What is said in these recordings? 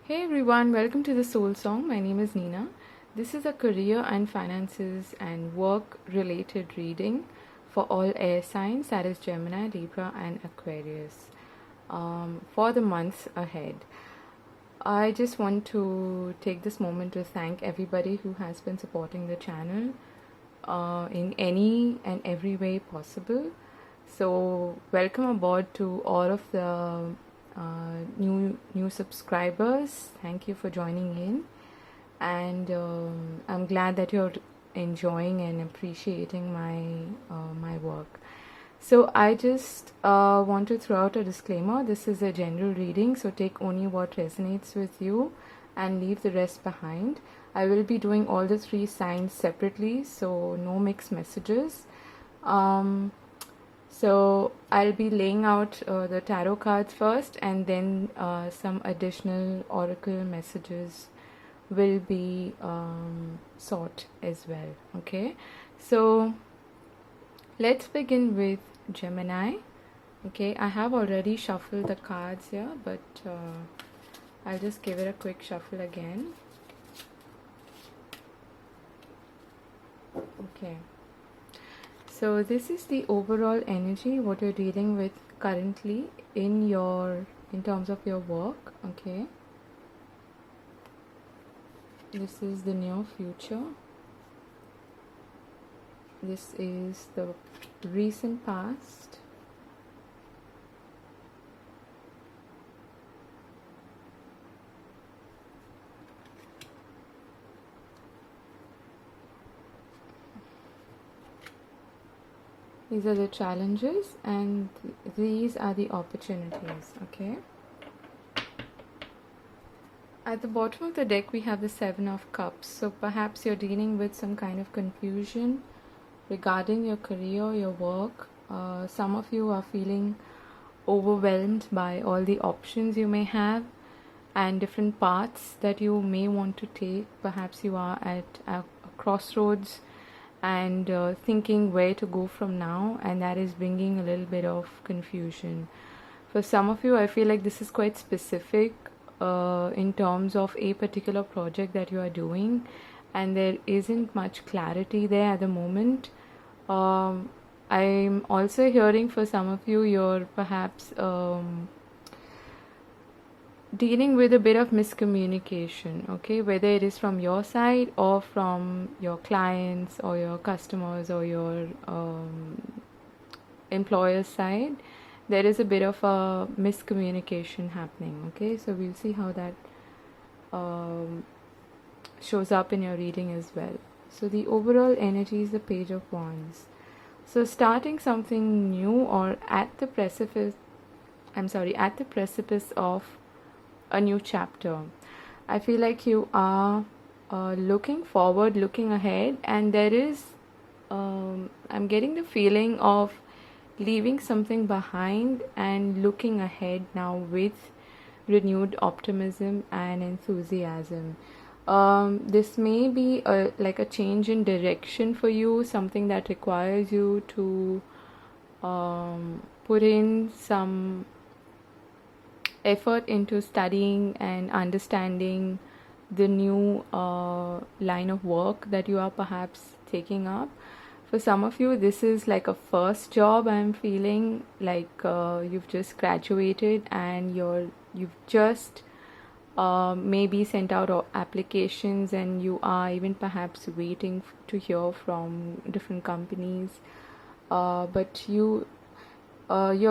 Hey everyone, welcome to the Soul Song. My name is Nina. This is a career and finances and work related reading for all air signs, that is Gemini, Libra, and Aquarius, for the months ahead. I just want to take this moment to thank everybody who has been supporting the channel in any and every way possible. So, welcome aboard to all of the new subscribers. Thank you for joining in, and I'm glad that you're enjoying and appreciating my work. So I just want to throw out a disclaimer. This is a general reading, so take only what resonates with you and leave the rest behind. I will be doing all the three signs separately, so no mixed messages. So I'll be laying out the tarot cards first, and then some additional oracle messages will be sought as well. Okay, so let's begin with Gemini. Okay, I have already shuffled the cards here, but I'll just give it a quick shuffle again. Okay. So this is the overall energy, what you're dealing with currently in terms of your work. Okay. This is the near future. This is the recent past. These are the challenges, and these are the opportunities. Okay. At the bottom of the deck, we have the Seven of Cups. So perhaps you're dealing with some kind of confusion regarding your career, your work. Some of you are feeling overwhelmed by all the options you may have and different paths that you may want to take. Perhaps you are at a crossroads and thinking where to go from now, and that is bringing a little bit of confusion. For some of you, I feel like this is quite specific in terms of a particular project that you are doing, and there isn't much clarity there at the moment. I'm also hearing for some of you, you're perhaps dealing with a bit of miscommunication, okay, whether it is from your side or from your clients or your customers or your employer's side. There is a bit of a miscommunication happening. Okay, so we'll see how that shows up in your reading as well. So the overall energy is the Page of Wands. So starting something new or at the precipice of a new chapter. I feel like you are looking forward, looking ahead, and there is I'm getting the feeling of leaving something behind and looking ahead now with renewed optimism and enthusiasm. This may be like a change in direction for you, something that requires you to put in some effort into studying and understanding the new line of work that you are perhaps taking up. For some of you, this is like a first job. I'm feeling like you've just graduated and you've just maybe sent out applications, and you are even perhaps waiting to hear from different companies, but you're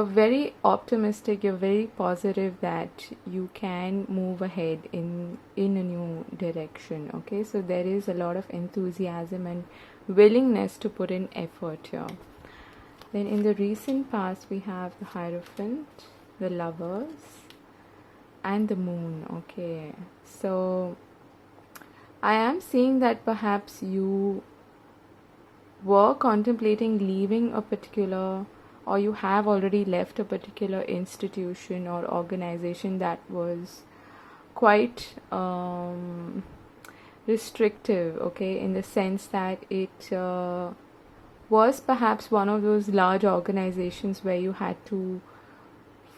very optimistic, you're very positive that you can move ahead in a new direction. Okay, so there is a lot of enthusiasm and willingness to put in effort here. Then in the recent past, we have the Hierophant, the Lovers, and the Moon. Okay, so I am seeing that perhaps you were contemplating leaving a particular, or you have already left a particular institution or organization that was quite restrictive, okay, in the sense that it was perhaps one of those large organizations where you had to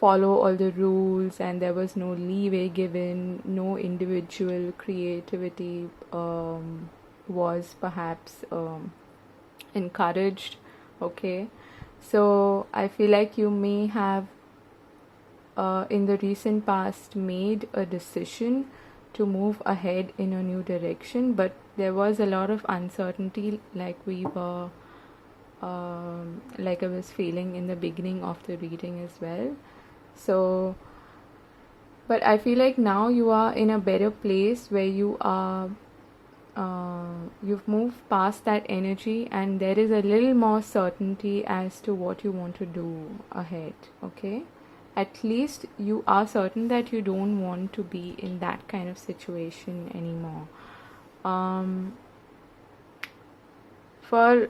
follow all the rules, and there was no leeway given, no individual creativity was perhaps encouraged. Okay, so I feel like you may have in the recent past made a decision to move ahead in a new direction, but there was a lot of uncertainty, like I was feeling in the beginning of the reading as well. So, but I feel like now you are in a better place where you are, you've moved past that energy, and there is a little more certainty as to what you want to do ahead. Okay, at least you are certain that you don't want to be in that kind of situation anymore. For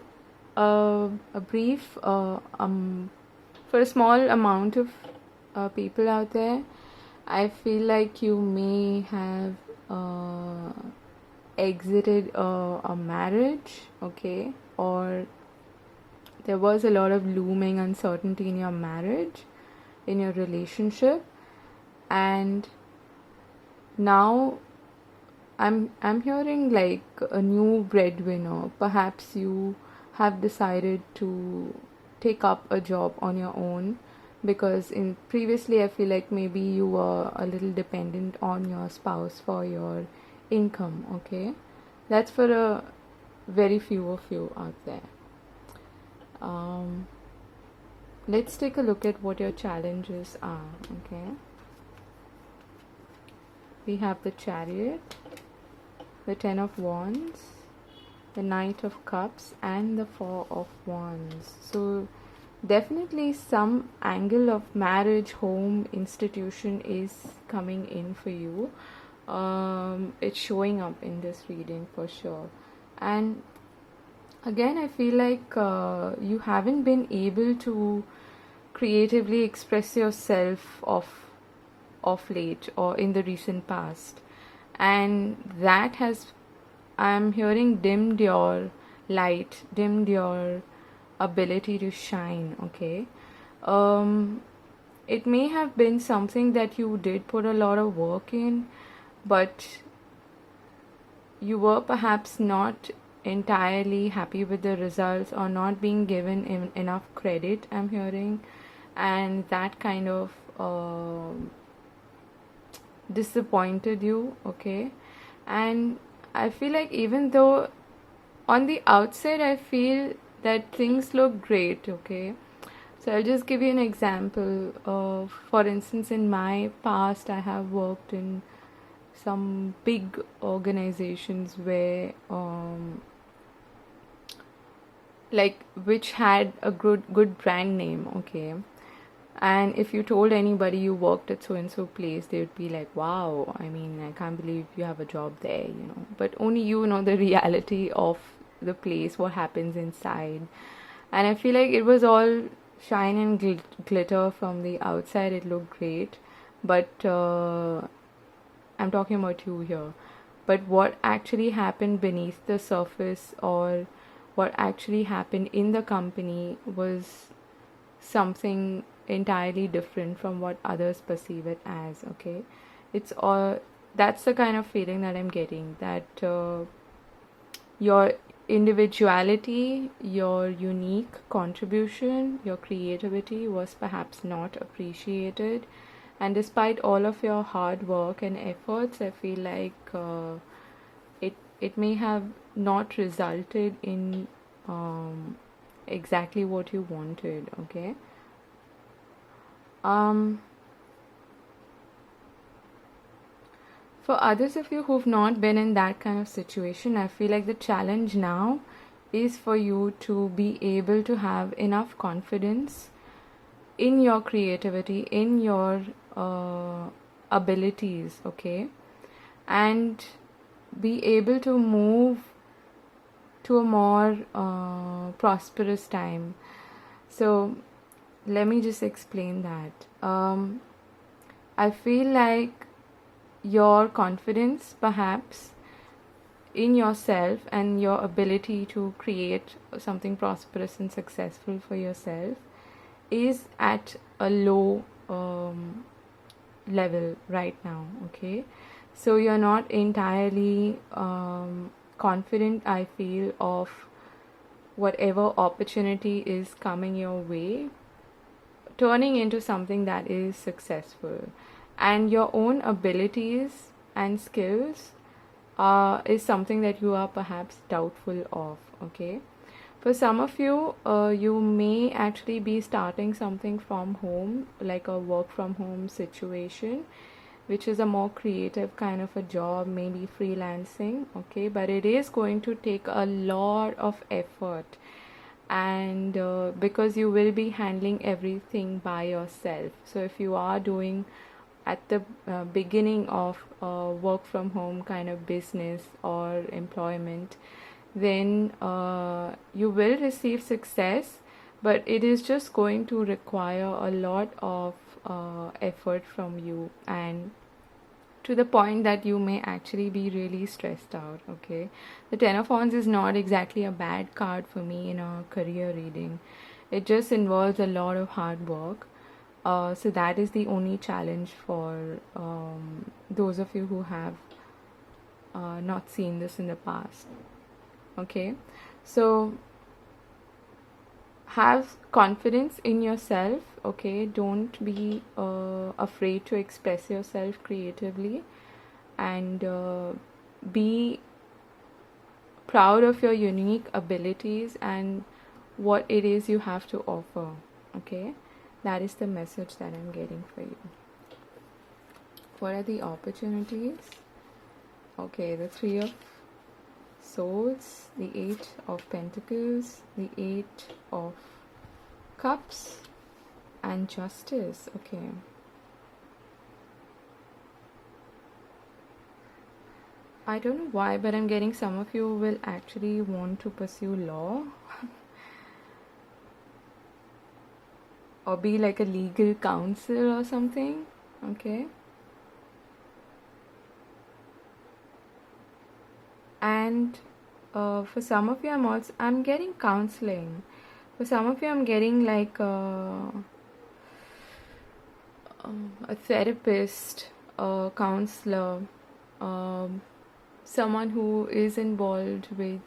a brief, for a small amount of people out there, I feel like you may have exited a marriage, okay, or there was a lot of looming uncertainty in your marriage, in your relationship, and now I'm hearing like a new breadwinner. Perhaps you have decided to take up a job on your own, because in previously I feel like maybe you were a little dependent on your spouse for your income. Okay, that's for a very few of you out there. Let's take a look at what your challenges are. Okay, we have the Chariot, the Ten of Wands, the Knight of Cups, and the Four of Wands. So definitely some angle of marriage, home, institution is coming in for you. It's showing up in this reading for sure. And again, I feel like you haven't been able to creatively express yourself of late or in the recent past, and that has, I'm hearing, dimmed your light, dimmed your ability to shine. Okay, it may have been something that you did put a lot of work in, but you were perhaps not entirely happy with the results, or not being given enough credit, I'm hearing, and that kind of disappointed you. Okay, and I feel like even though on the outside I feel that things look great. Okay, so I'll just give you an example of, for instance, in my past I have worked in some big organizations where like which had a good brand name. Okay, and if you told anybody you worked at so and so place, they would be like, wow, I mean, I can't believe you have a job there, you know. But only you know the reality of the place, what happens inside. And I feel like it was all shine and glitter from the outside, it looked great, but I'm talking about you here. But what actually happened beneath the surface, or what actually happened in the company, was something entirely different from what others perceive it as. Okay, it's all, that's the kind of feeling that I'm getting, that your individuality, your unique contribution, your creativity was perhaps not appreciated, and despite all of your hard work and efforts, I feel like it may have not resulted in exactly what you wanted. Okay, for others of you who've not been in that kind of situation, I feel like the challenge now is for you to be able to have enough confidence in your creativity, in your abilities. Okay, and be able to move to a more prosperous time. So let me just explain that. I feel like your confidence perhaps in yourself and your ability to create something prosperous and successful for yourself is at a low level right now. Okay, so you're not entirely confident, I feel, of whatever opportunity is coming your way turning into something that is successful, and your own abilities and skills is something that you are perhaps doubtful of. Okay, for some of you, you may actually be starting something from home, like a work from home situation, which is a more creative kind of a job, maybe freelancing. Okay, but it is going to take a lot of effort, and because you will be handling everything by yourself. So if you are doing at the beginning of work from home kind of business or employment, then you will receive success, but it is just going to require a lot of effort from you, and to the point that you may actually be really stressed out. Okay, the Ten of Wands is not exactly a bad card for me in a career reading. It just involves a lot of hard work. So that is the only challenge for those of you who have not seen this in the past. Okay, so have confidence in yourself. Okay, don't be afraid to express yourself creatively, and be proud of your unique abilities and what it is you have to offer. Okay, that is the message that I'm getting for you. What are the opportunities? Okay, the Three of Swords, the Eight of Pentacles, the Eight of Cups, and Justice. Okay, I don't know why, but I'm getting some of you will actually want to pursue law or be like a legal counsel or something. Okay, and for some of you, I'm getting counseling. For some of you, I'm getting like a therapist, a counselor, someone who is involved with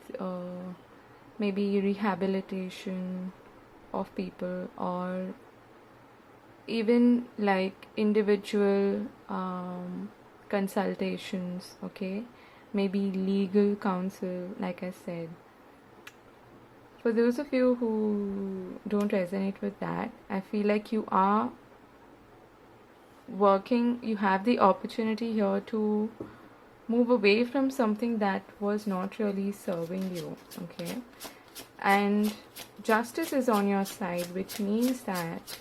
maybe rehabilitation of people, or even like individual consultations. Okay, maybe legal counsel, like I said. For those of you who don't resonate with that, I feel like you are working, you have the opportunity here to move away from something that was not really serving you. Okay, and justice is on your side, which means that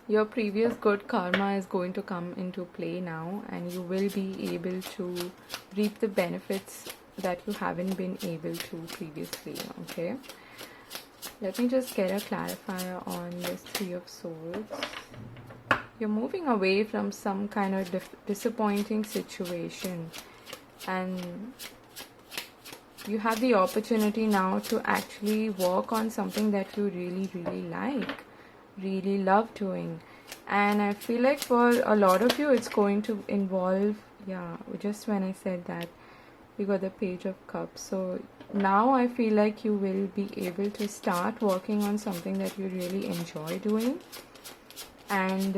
your previous good karma is going to come into play now, and you will be able to reap the benefits that you haven't been able to previously. Okay, let me just get a clarifier on this Three of Swords. You're moving away from some kind of disappointing situation, and you have the opportunity now to actually work on something that you really like, really love doing. And I feel like for a lot of you it's going to involve, yeah, just when I said that, we got the Page of Cups. So now I feel like you will be able to start working on something that you really enjoy doing. And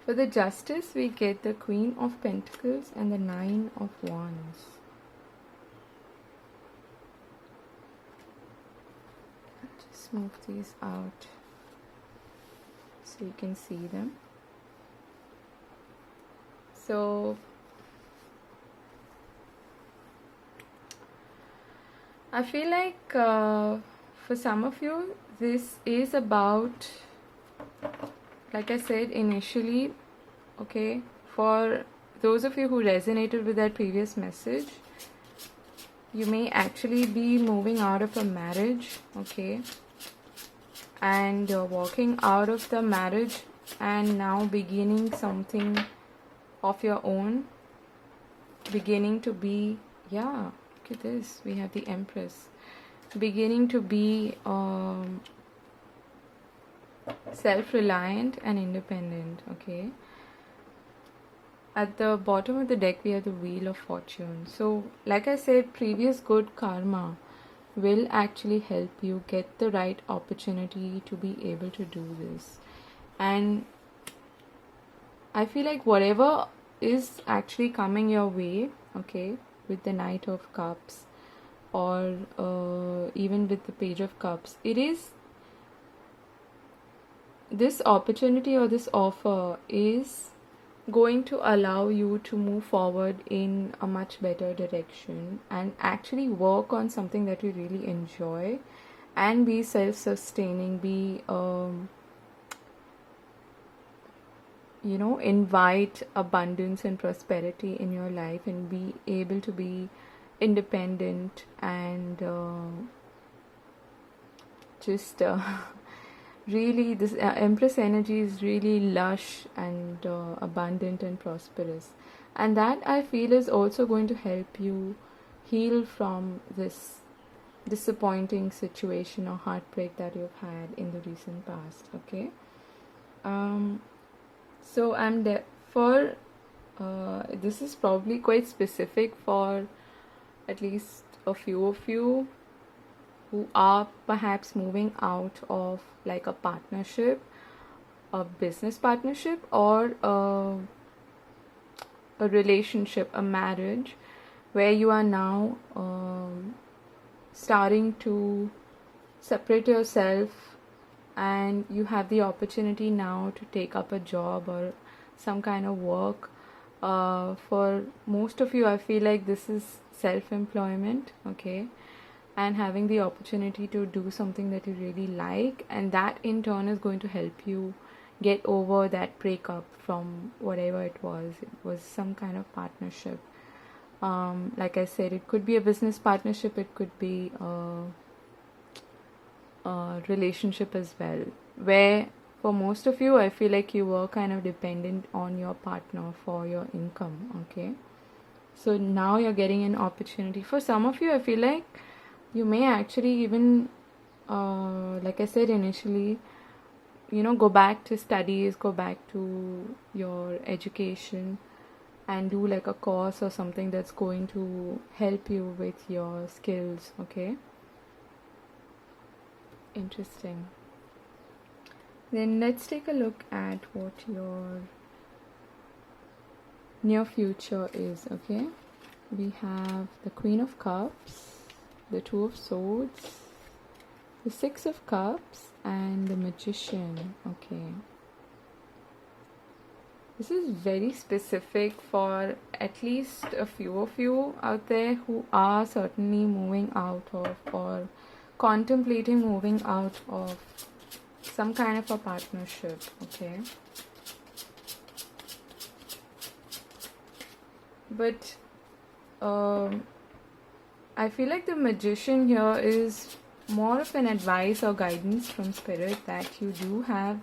for the Justice, we get the Queen of Pentacles and the Nine of Wands. Just move these out so you can see them. So I feel like for some of you, this is about, like I said initially, okay, for those of you who resonated with that previous message, you may actually be moving out of a marriage, okay, and walking out of the marriage and now beginning something of your own, beginning to be, yeah, look at this, we have the Empress, beginning to be self-reliant and independent. Okay, at the bottom of the deck we have the Wheel of Fortune. So like I said, previous good karma will actually help you get the right opportunity to be able to do this. And I feel like whatever is actually coming your way, okay, with the Knight of Cups, or even with the Page of Cups, it is this opportunity or this offer is going to allow you to move forward in a much better direction and actually work on something that you really enjoy and be self-sustaining, be invite abundance and prosperity in your life, and be able to be independent and just really, this Empress energy is really lush and abundant and prosperous, and that I feel is also going to help you heal from this disappointing situation or heartbreak that you've had in the recent past. Okay, so I'm for this is probably quite specific for at least a few of you who are perhaps moving out of like a partnership, a business partnership, or a relationship, a marriage, where you are now starting to separate yourself, and you have the opportunity now to take up a job or some kind of work. For most of you, I feel like this is self-employment, okay, and having the opportunity to do something that you really like, and that in turn is going to help you get over that breakup from whatever it was. It was some kind of partnership. Like I said, it could be a business partnership, it could be a relationship as well, where for most of you, I feel like you were kind of dependent on your partner for your income, okay? So now you're getting an opportunity. For some of you, I feel like you may actually even, like I said initially, go back to studies, go back to your education and do like a course or something that's going to help you with your skills, okay? Interesting. Then let's take a look at what your near future is, okay? We have the Queen of Cups, the Two of Swords, the Six of Cups, and the Magician, okay? This is very specific for at least a few of you out there who are certainly moving out of or contemplating moving out of some kind of a partnership, okay? But I feel like the Magician here is more of an advice or guidance from Spirit that you do have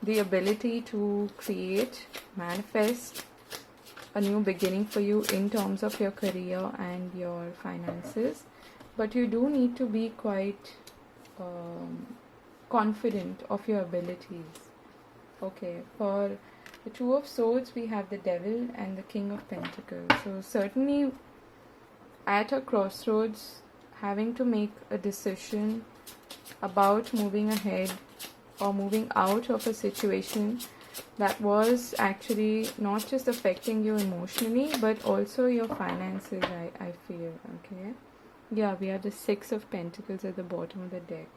the ability to create, manifest a new beginning for you in terms of your career and your finances. But you do need to be quite confident of your abilities. Okay, for the Two of Swords, we have the Devil and the King of Pentacles. So certainly at a crossroads, having to make a decision about moving ahead or moving out of a situation that was actually not just affecting you emotionally but also your finances, I feel, okay? Yeah, we have the Six of Pentacles at the bottom of the deck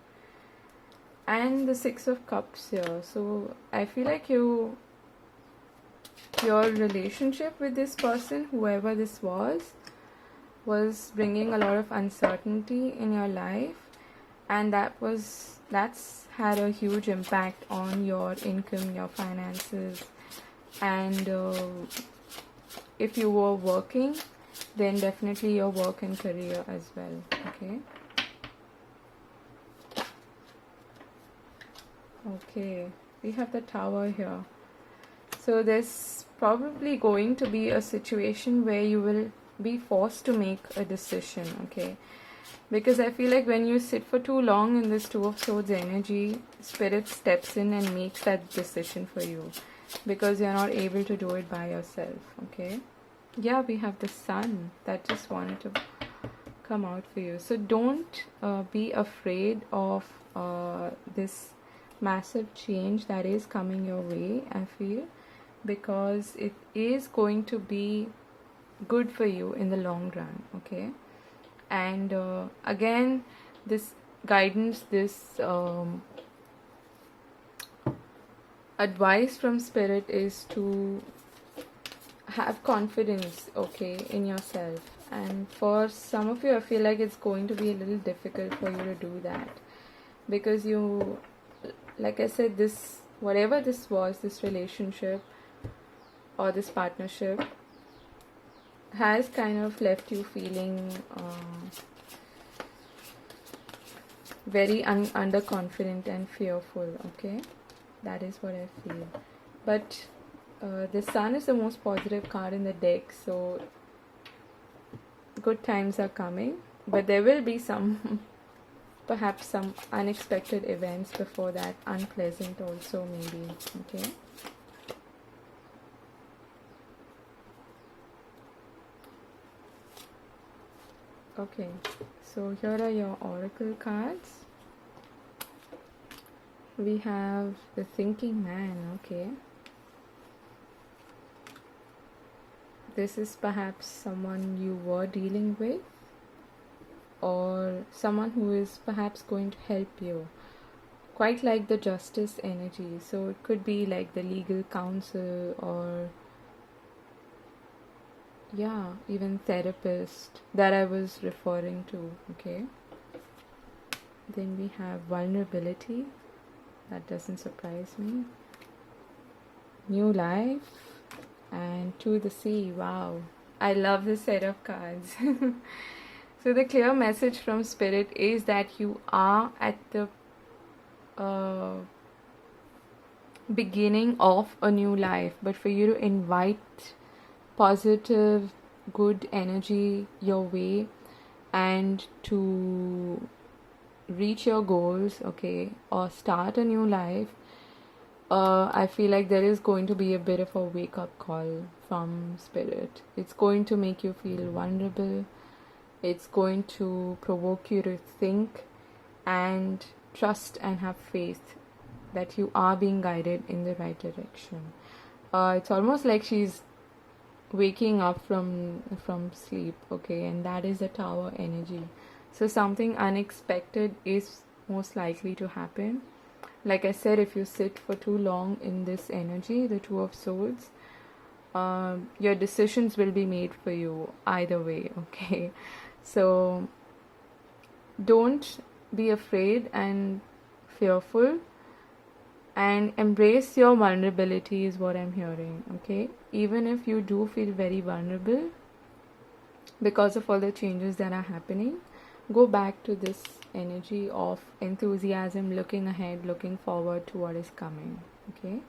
and the Six of Cups here. So I feel like your relationship with this person, whoever this was bringing a lot of uncertainty in your life, and that's had a huge impact on your income, your finances, and if you were working, then definitely your work and career as well, okay? Okay, we have the Tower here. So there's probably going to be a situation where you will be forced to make a decision, okay? Because I feel like when you sit for too long in this Two of Swords energy, Spirit steps in and makes that decision for you. Because you're not able to do it by yourself, okay? Yeah, we have the Sun that just wanted to come out for you. So don't be afraid of this massive change that is coming your way, I feel. Because it is going to be good for you in the long run, okay? And again, this guidance, this advice from Spirit is to have confidence, okay, in yourself. And for some of you, I feel like it's going to be a little difficult for you to do that, because you, like I said, this, whatever this was, this relationship or this partnership has kind of left you feeling very underconfident and fearful, okay? That is what I feel. But the Sun is the most positive card in the deck, so good times are coming, but there will be some perhaps some unexpected events before that, unpleasant also maybe, okay? Okay, so here are your oracle cards. We have the Thinking Man, okay? This is perhaps someone you were dealing with, or someone who is perhaps going to help you. Quite like the Justice energy, so it could be like the legal counsel, or yeah, even therapist that I was referring to, okay? Then we have vulnerability. That doesn't surprise me. New life. And to the sea. Wow. I love this set of cards. So the clear message from Spirit is that you are at the beginning of a new life. But for you to invite positive, good energy your way and to reach your goals, okay, or start a new life, I feel like there is going to be a bit of a wake-up call from Spirit. It's going to make you feel vulnerable. It's going to provoke you to think and trust and have faith that you are being guided in the right direction. It's almost like she's waking up from sleep, okay, and that is the Tower energy. So something unexpected is most likely to happen. Like I said, if you sit for too long in this energy, the Two of Swords, your decisions will be made for you either way, okay? So don't be afraid and fearful, and embrace your vulnerability is what I'm hearing, okay? Even if you do feel very vulnerable because of all the changes that are happening, go back to this energy of enthusiasm, looking ahead, looking forward to what is coming, okay?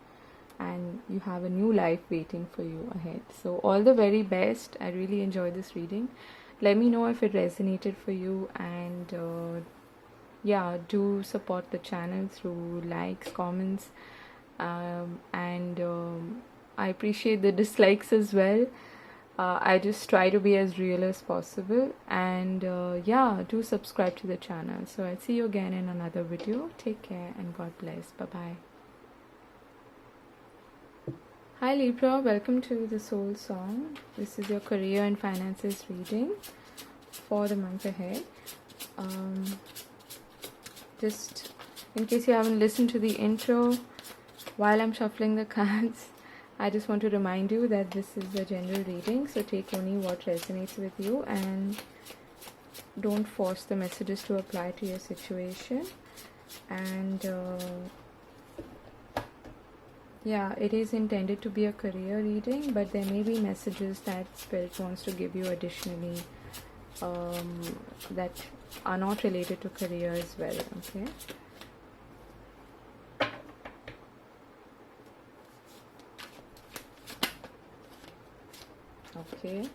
And you have a new life waiting for you ahead. So all the very best. I really enjoyed this reading. Let me know if it resonated for you, and yeah, do support the channel through likes, comments, and I appreciate the dislikes as well. I just try to be as real as possible, and yeah, do subscribe to the channel. So I'll see you again in another video. Take care and God bless. Bye bye. Hi Libra, welcome to the Soul Song. This is your career and finances reading for the month ahead. Just in case you haven't listened to the intro while I'm shuffling the cards, I just want to remind you that this is a general reading, so take only what resonates with you and don't force the messages to apply to your situation. And yeah, it is intended to be a career reading, but there may be messages that Spirit wants to give you additionally that are not related to career as well, okay? Okay,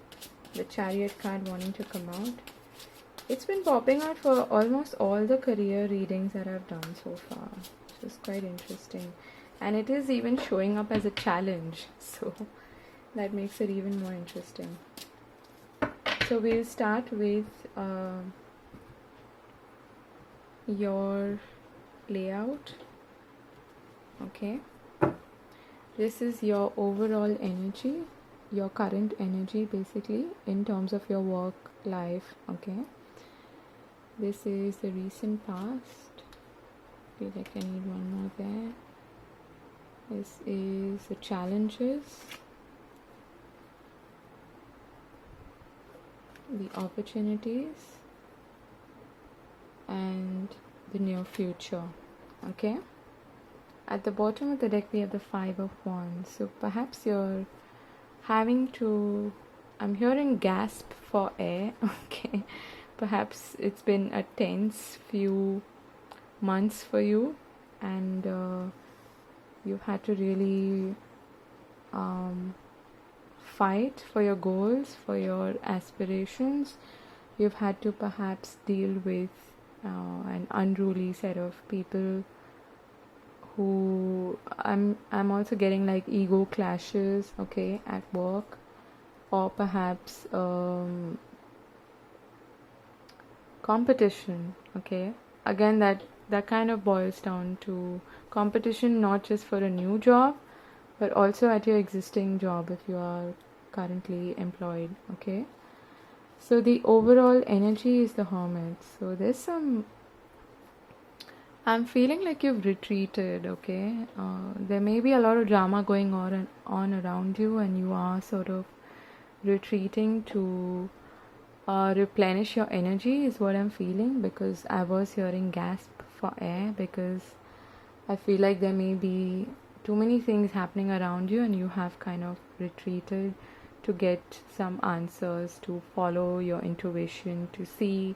the Chariot card wanting to come out. It's been popping out for almost all the career readings that I've done so far, which is quite interesting. And it is even showing up as a challenge, so that makes it even more interesting. So we'll start with your layout. Okay, this is your overall energy, your current energy basically in terms of your work life. Okay, this is the recent past. Feel like I need one more there. This is the challenges, the opportunities, and the near future. Okay, at the bottom of the deck we have the Five of Wands. So perhaps you're having to, I'm hearing gasp for air. Okay, perhaps it's been a tense few months for you, and you've had to really fight for your goals, for your aspirations. You've had to perhaps deal with an unruly set of people who I'm also getting like ego clashes, okay, at work, or perhaps competition. Okay, again that kind of boils down to competition, not just for a new job but also at your existing job if you are currently employed. Okay, so the overall energy is the Hermit. So there's some, I'm feeling like you've retreated. Okay, there may be a lot of drama going on around you, and you are sort of retreating to replenish your energy is what I'm feeling, because I was hearing gasp for air, because I feel like there may be too many things happening around you and you have kind of retreated to get some answers, to follow your intuition, to see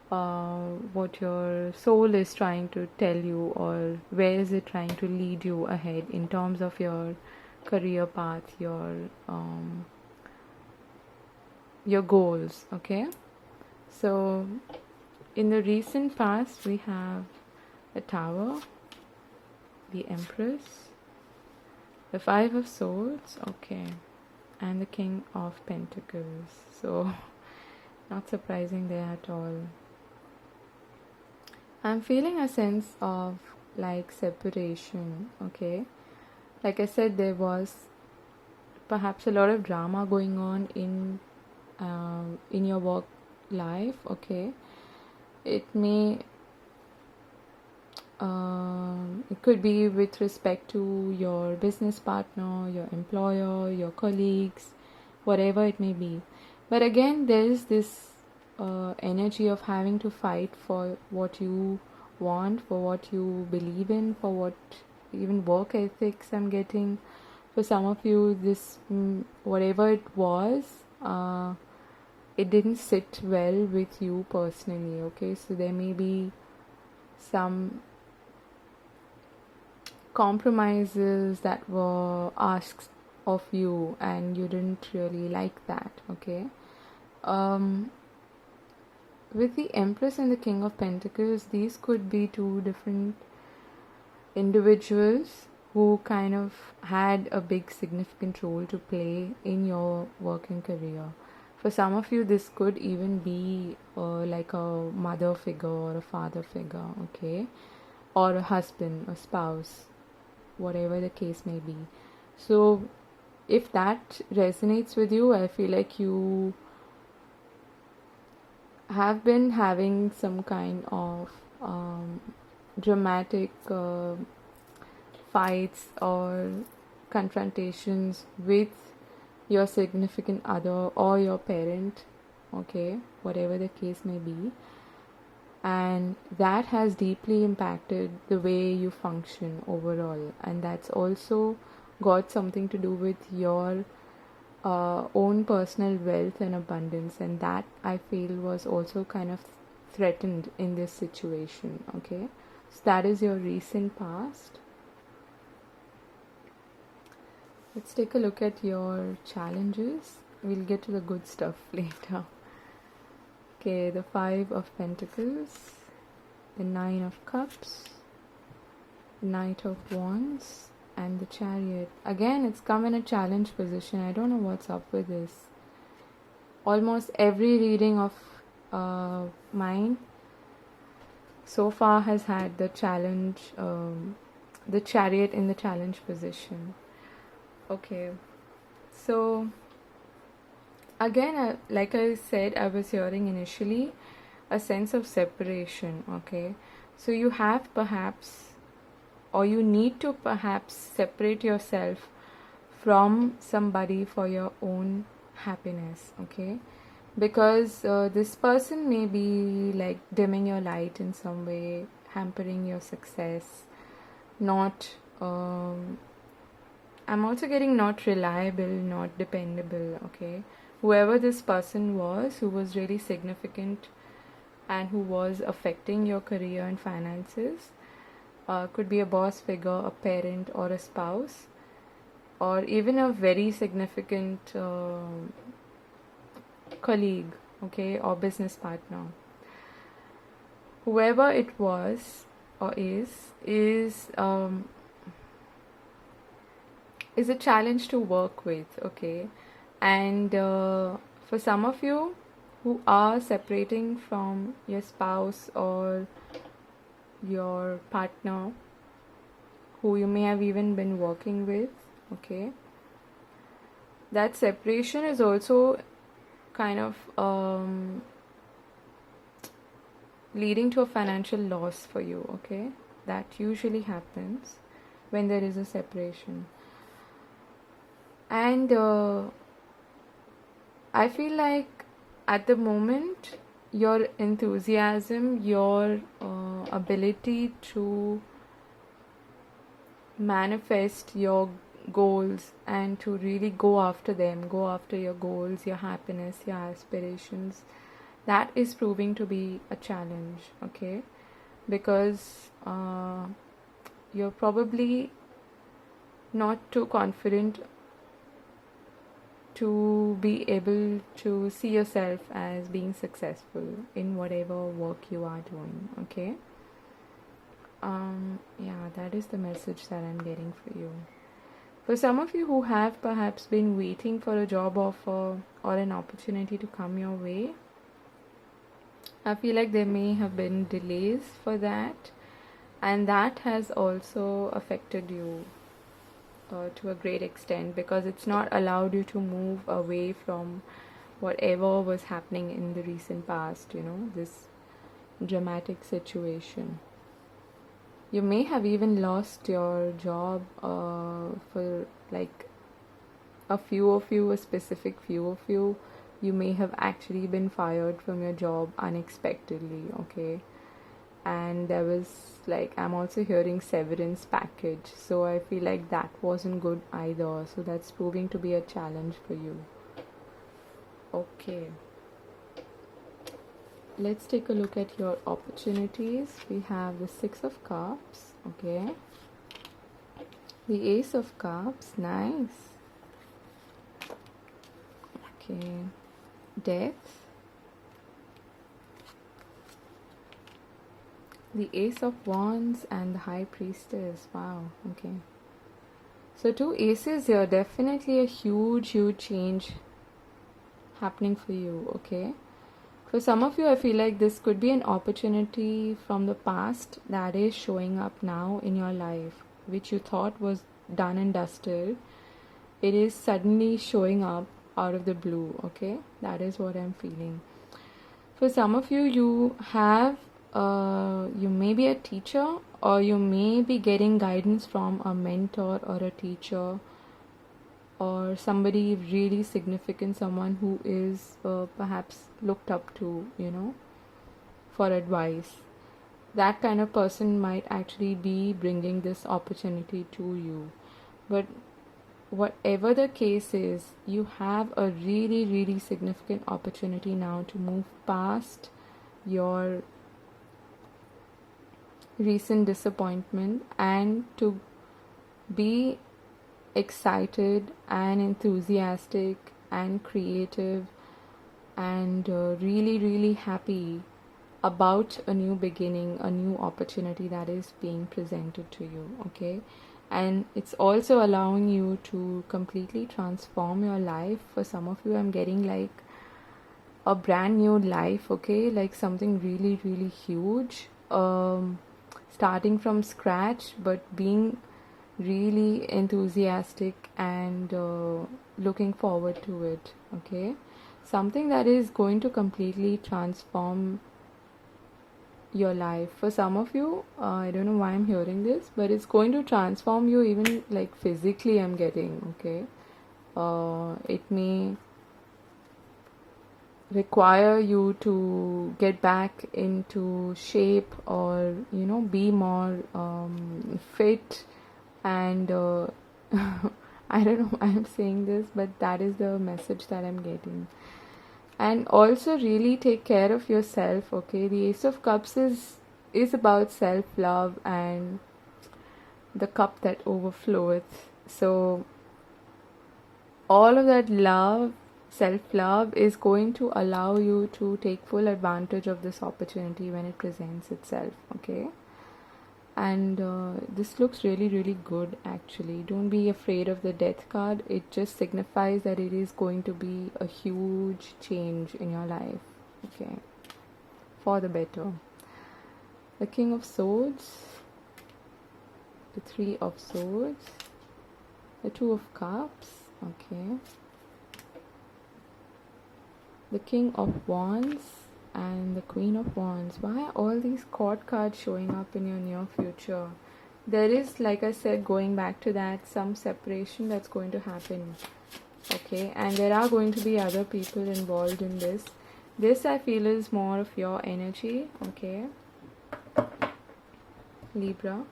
what your soul is trying to tell you, or where is it trying to lead you ahead in terms of your career path, your goals. Okay, so in the recent past we have the Tower, the Empress, the Five of Swords, okay, and the King of Pentacles. So not surprising there at all. I'm feeling a sense of like separation. Okay, like I said, there was perhaps a lot of drama going on in your work life. Okay, it may it could be with respect to your business partner, your employer, your colleagues, whatever it may be. But again, there is this energy of having to fight for what you want, for what you believe in, for what even work ethics I'm getting. For some of you, this whatever it was, it didn't sit well with you personally. Okay, so there may be some compromises that were asked of you and you didn't really like that. Okay, with the Empress and the King of Pentacles, these could be two different individuals who kind of had a big significant role to play in your working career. For some of you, this could even be like a mother figure or a father figure. Okay, or a husband, a spouse, whatever the case may be. So if that resonates with you, I feel like you have been having some kind of dramatic fights or confrontations with your significant other or your parent, okay, whatever the case may be, and that has deeply impacted the way you function overall, and that's also got something to do with your own personal wealth and abundance, and that I feel was also kind of threatened in this situation. Okay, so that is your recent past. Let's take a look at your challenges. We'll get to the good stuff later. Okay, the Five of Pentacles, the Nine of Cups, the Knight of Wands, and the Chariot. Again, it's come in a challenge position. I don't know what's up with this. Almost every reading of mine so far has had the challenge, the Chariot in the challenge position. Okay, so again, like I said, I was hearing initially a sense of separation. Okay, so you have perhaps, or you need to perhaps separate yourself from somebody for your own happiness. Okay, because this person may be like dimming your light in some way, hampering your success, not I'm also getting not reliable, not dependable. Okay, whoever this person was, who was really significant and who was affecting your career and finances, could be a boss figure, a parent, or a spouse, or even a very significant colleague, okay, or business partner. Whoever it was or is a challenge to work with. Okay, and for some of you who are separating from your spouse or your partner, who you may have even been working with, okay, that separation is also kind of leading to a financial loss for you. Okay, that usually happens when there is a separation. And I feel like at the moment, your enthusiasm, your ability to manifest your goals and to really go after them, go after your goals, your happiness, your aspirations, that is proving to be a challenge. Okay, because you're probably not too confident to be able to see yourself as being successful in whatever work you are doing. Okay, yeah, that is the message that I'm getting for you. For some of you who have perhaps been waiting for a job offer or an opportunity to come your way, I feel like there may have been delays for that, and that has also affected you to a great extent, because it's not allowed you to move away from whatever was happening in the recent past, this dramatic situation. You may have even lost your job for like a few of you, a specific few of you. You may have actually been fired from your job unexpectedly. Okay, and there was like, I'm also hearing severance package, so I feel like that wasn't good either, so that's proving to be a challenge for you. Okay, let's take a look at your opportunities. We have the Six of Cups, okay, the Ace of Cups, nice, okay, Death, the Ace of Wands, and the High Priestess. Wow, okay. So 2 aces here, definitely a huge change happening for you. Okay. For some of you, I feel like this could be an opportunity from the past that is showing up now in your life, which you thought was done and dusted. It is suddenly showing up out of the blue. Okay. That is what I'm feeling. For some of you, you have you may be a teacher, or you may be getting guidance from a mentor or a teacher, or somebody really significant, someone who is perhaps looked up to, for advice. That kind of person might actually be bringing this opportunity to you. But whatever the case is, you have a really significant opportunity now to move past your recent disappointment and to be excited and enthusiastic and creative and really happy about a new beginning, a new opportunity that is being presented to you, okay? And it's also allowing you to completely transform your life. For some of you, I'm getting like a brand new life, okay? Like something really huge, starting from scratch, but being really enthusiastic and looking forward to it, okay? Something that is going to completely transform your life. For some of you, I don't know why I'm hearing this, but it's going to transform you even like physically, I'm getting, okay? It may require you to get back into shape, or be more fit, and I don't know why I'm saying this, but that is the message that I'm getting. And also really take care of yourself, okay? The Ace of Cups is about self-love and the cup that overfloweth. So all of that love, self-love, is going to allow you to take full advantage of this opportunity when it presents itself, okay? And this looks really good, actually. Don't be afraid of the Death card. It just signifies that it is going to be a huge change in your life, okay, for the better. The King of Swords, the Three of Swords, the Two of Cups, okay, the King of Wands, and the Queen of Wands. Why are all these court cards showing up in your near future? There is, like I said, going back to that, some separation that's going to happen, okay? And there are going to be other people involved in this. This, I feel, is more of your energy, okay, Libra.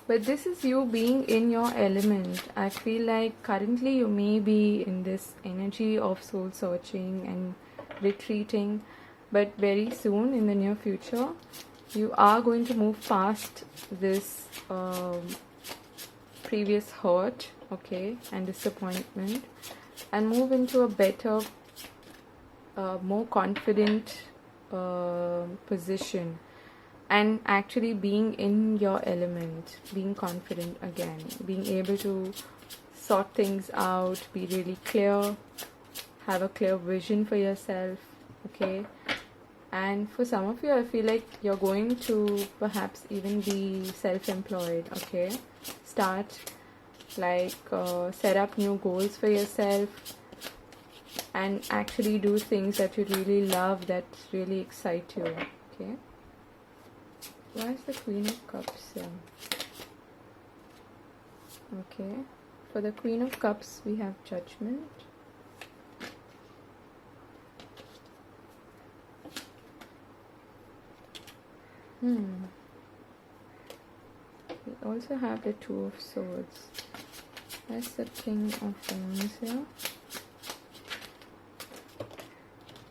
But this is you being in your element. I feel like currently you may be in this energy of soul searching and retreating, but very soon in the near future you are going to move past this previous hurt, okay, and disappointment, and move into a better, more confident position, and actually being in your element, being confident again, being able to sort things out, be really clear, have a clear vision for yourself, okay? And for some of you, I feel like you're going to perhaps even be self-employed, okay? Start like set up new goals for yourself and actually do things that you really love, that really excite you, okay? Why is the Queen of Cups here? Okay, for the Queen of Cups we have Judgment. We also have the Two of Swords. That's the King of Wands here.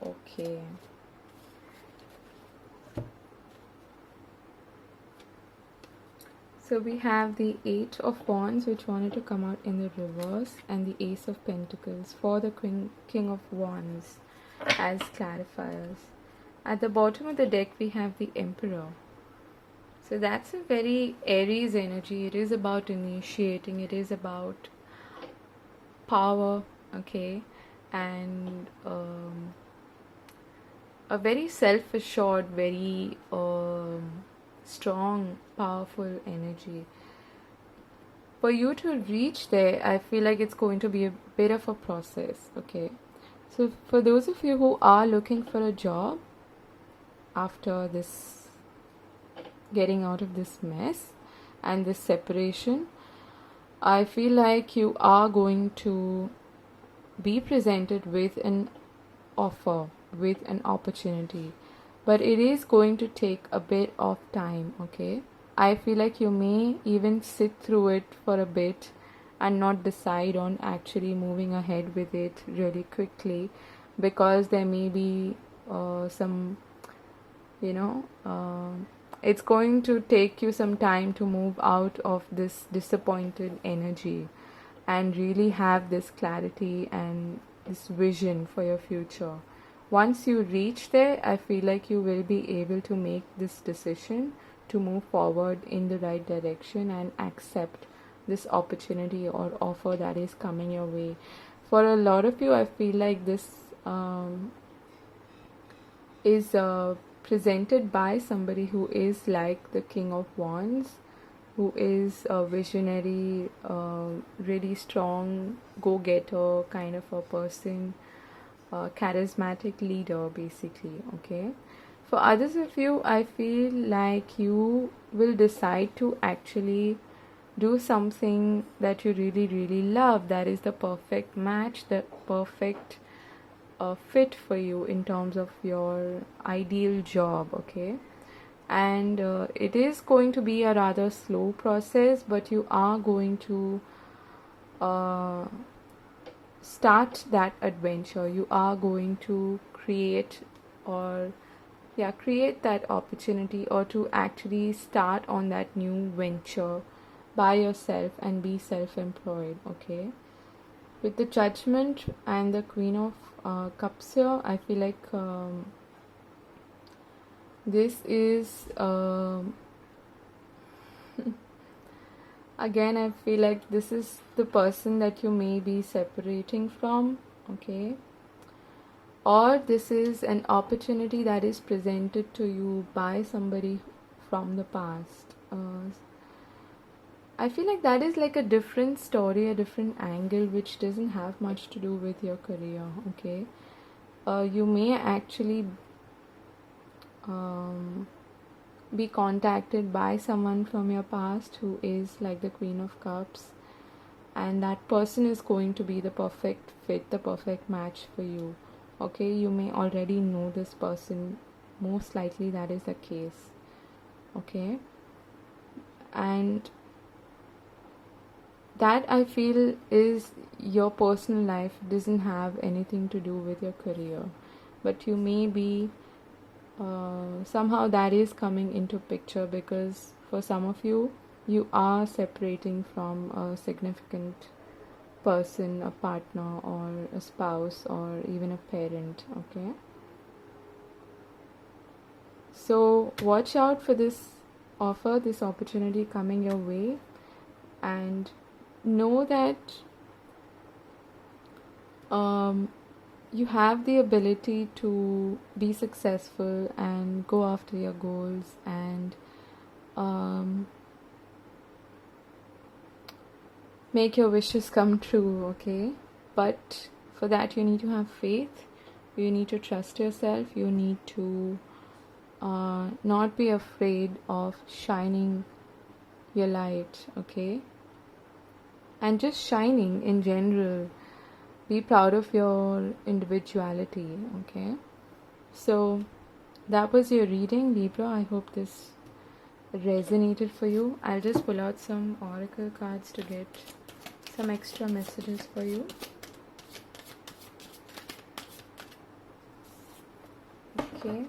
Okay. So we have the Eight of Wands, which wanted to come out in the reverse, and the Ace of Pentacles for the King of Wands as clarifiers. At the bottom of the deck we have the Emperor. So that's a very Aries energy. It is about initiating, it is about power, okay, and a very self-assured, very strong, powerful energy. For you to reach there, I feel like it's going to be a bit of a process, okay? So for those of you who are looking for a job after this, getting out of this mess and this separation, I feel like you are going to be presented with an offer, with an opportunity, but it is going to take a bit of time, okay? I feel like you may even sit through it for a bit and not decide on actually moving ahead with it really quickly, because there may be some, it's going to take you some time to move out of this disappointed energy. and really have this clarity and this vision for your future. Once you reach there, I feel like you will be able to make this decision to move forward in the right direction and accept this opportunity or offer that is coming your way. For a lot of you, I feel like this is presented by somebody who is like the King of Wands, who is a visionary, really strong go-getter kind of a person, charismatic leader basically. Okay, for others of you, I feel like you will decide to actually do something that you really love, that is the perfect match, the perfect fit for you in terms of your ideal job. Okay, and it is going to be a rather slow process, but you are going to uh, start that adventure. You are going to create, or create that opportunity, or to actually start on that new venture by yourself and be self-employed. Okay, with the Judgment and the Queen of Cups here, I feel like this is again, I feel like this is the person that you may be separating from. Okay, or this is an opportunity that is presented to you by somebody from the past. I feel like that is like a different story, a different angle, which doesn't have much to do with your career. Okay, you may actually be contacted by someone from your past who is like the Queen of Cups, and that person is going to be the perfect fit, the perfect match for you. Okay, you may already know this person, most likely that is the case. Okay, and that I feel is your personal life, doesn't have anything to do with your career, but you may be somehow that is coming into picture, because for some of you, you are separating from a significant person, a partner or a spouse or even a parent. Okay, so watch out for this offer, this opportunity coming your way, and know that you have the ability to be successful and go after your goals, and make your wishes come true. Okay, but for that you need to have faith, you need to trust yourself, you need to not be afraid of shining your light. Okay, and just shining in general. Be proud of your individuality. Okay, so that was your reading, Libra. I hope this resonated for you. I'll just pull out some oracle cards to get some extra messages for you. Okay.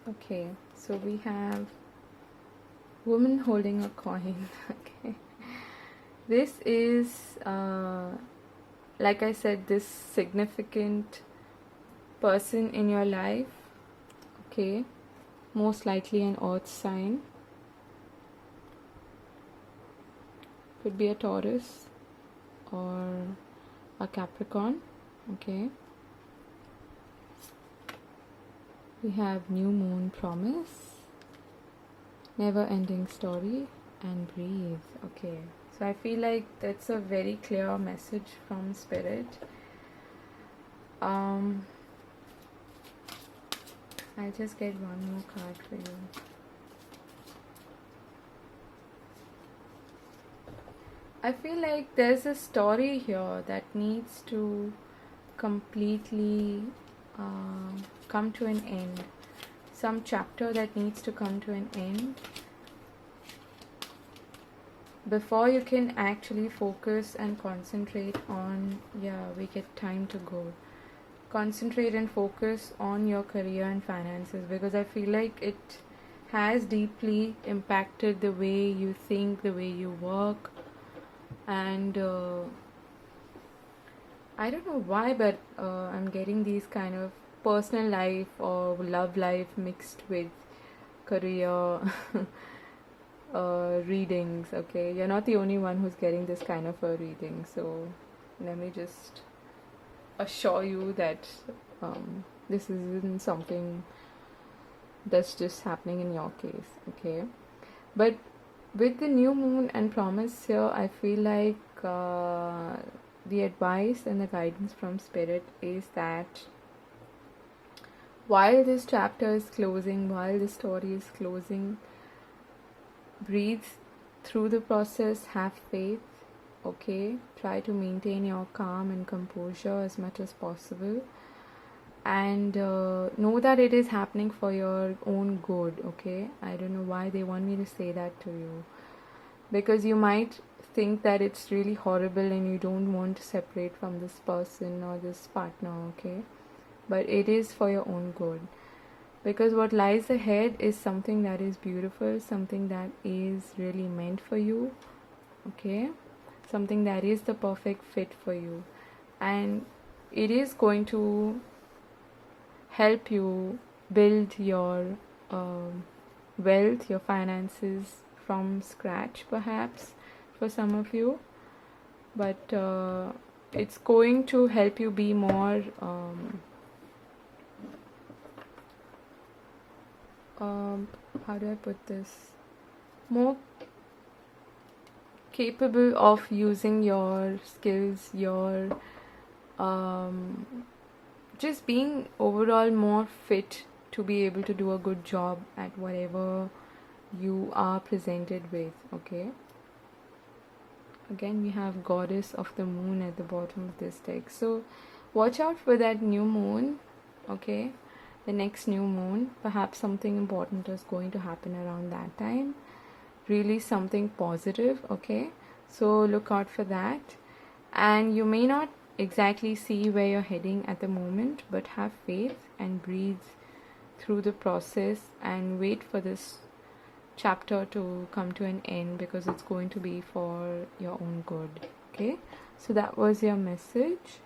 Okay, so we have woman holding a coin. Okay, this is like I said, this significant person in your life. Okay, most likely an earth sign, could be a Taurus or a Capricorn. Okay, we have new moon, promise, never ending story, and breathe. Okay, so I feel like that's a very clear message from Spirit. I'll just get one more card for you. I feel like there's a story here that needs to completely come to an end, some chapter that needs to come to an end before you can actually focus and concentrate on, we get time to go. Concentrate and focus on your career and finances, because I feel like it has deeply impacted the way you think, the way you work, and I don't know why, but I'm getting these kind of personal life or love life mixed with career readings. Okay, you're not the only one who's getting this kind of a reading, so let me just assure you that this isn't something that's just happening in your case. Okay, but with the new moon and promise here, I feel like the advice and the guidance from spirit is that while this chapter is closing, while the story is closing, breathe through the process, have faith. Okay, try to maintain your calm and composure as much as possible, and know that it is happening for your own good. Okay, I don't know why they want me to say that to you, because you might think that it's really horrible and you don't want to separate from this person or this partner. Okay, but it is for your own good, because what lies ahead is something that is beautiful, something that is really meant for you. Okay, something that is the perfect fit for you, and it is going to help you build your wealth, your finances from scratch, perhaps for some of you, but it's going to help you be more how do I put this, more capable of using your skills, your just being overall more fit to be able to do a good job at whatever you are presented with. Okay, again we have goddess of the moon at the bottom of this deck, so watch out for that new moon. Okay, the next new moon, perhaps something important is going to happen around that time, really something positive. Okay, so look out for that, and you may not exactly see where you're heading at the moment, but have faith and breathe through the process and wait for this chapter to come to an end, because it's going to be for your own good. Okay, so that was your message.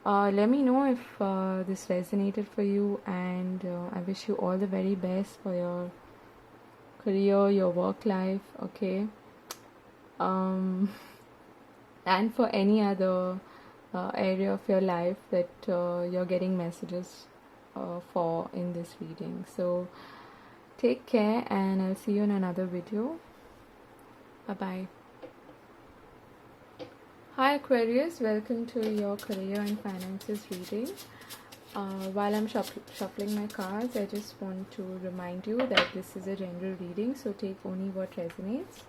Let me know if this resonated for you, and I wish you all the very best for your career, your work life. Okay, and for any other area of your life that you're getting messages for in this reading. So take care, and I'll see you in another video. Bye bye. Hi Aquarius, welcome to your career and finances reading. While I'm shuffling my cards, I just want to remind you that this is a general reading, so take only what resonates